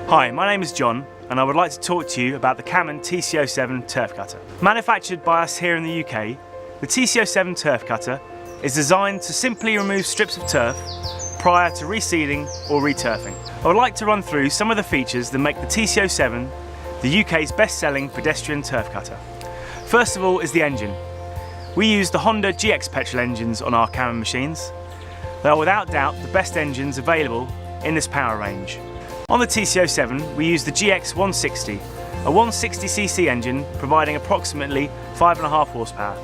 Hi, my name is John and I would like to talk to you about the Camon TC07 Turf Cutter. Manufactured by us here in the UK, the TC07 Turf Cutter is designed to simply remove strips of turf prior to reseeding or returfing. I would like to run through some of the features that make the TC07 the UK's best-selling pedestrian turf cutter. First of all is the engine. We use the Honda GX petrol engines on our Camon machines. They are without doubt the best engines available in this power range. On the TC07 we use the GX 160, a 160cc engine providing approximately 5.5 horsepower.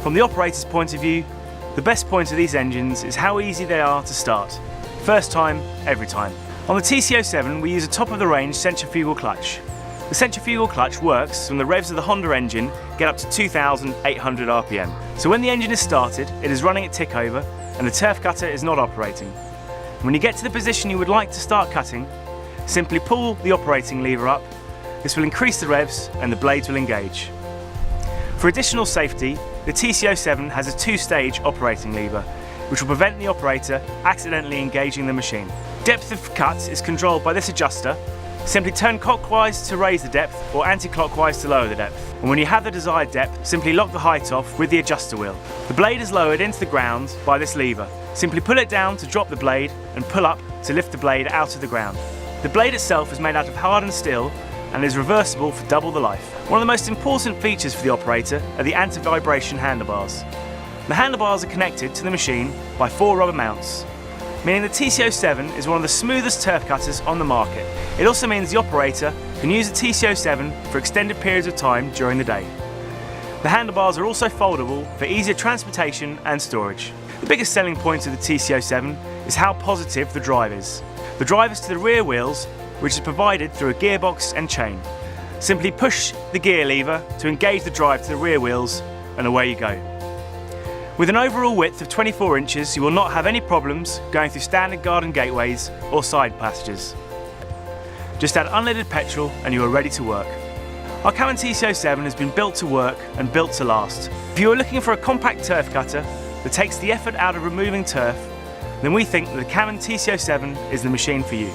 From the operator's point of view, the best point of these engines is how easy they are to start. First time, every time. On the TC07 we use a top-of-the-range centrifugal clutch. The centrifugal clutch works when the revs of the Honda engine get up to 2,800 RPM. So when the engine is started, it is running at tick over and the turf cutter is not operating. When you get to the position you would like to start cutting, simply pull the operating lever up. This will increase the revs and the blades will engage. For additional safety, the TC07 has a two-stage operating lever, which will prevent the operator accidentally engaging the machine. Depth of cut is controlled by this adjuster. Simply turn clockwise to raise the depth or anti-clockwise to lower the depth. And when you have the desired depth, simply lock the height off with the adjuster wheel. The blade is lowered into the ground by this lever. Simply pull it down to drop the blade and pull up to lift the blade out of the ground. The blade itself is made out of hardened steel and is reversible for double the life. One of the most important features for the operator are the anti-vibration handlebars. The handlebars are connected to the machine by 4 rubber mounts, meaning the TC07 is one of the smoothest turf cutters on the market. It also means the operator can use the TC07 for extended periods of time during the day. The handlebars are also foldable for easier transportation and storage. The biggest selling point of the TC07 is how positive the drive is. The drive is to the rear wheels, which is provided through a gearbox and chain. Simply push the gear lever to engage the drive to the rear wheels and away you go. With an overall width of 24 inches, you will not have any problems going through standard garden gateways or side passages. Just add unleaded petrol and you are ready to work. Our Camon TC07 has been built to work and built to last. If you are looking for a compact turf cutter that takes the effort out of removing turf, then we think that the Camon TC07 is the machine for you.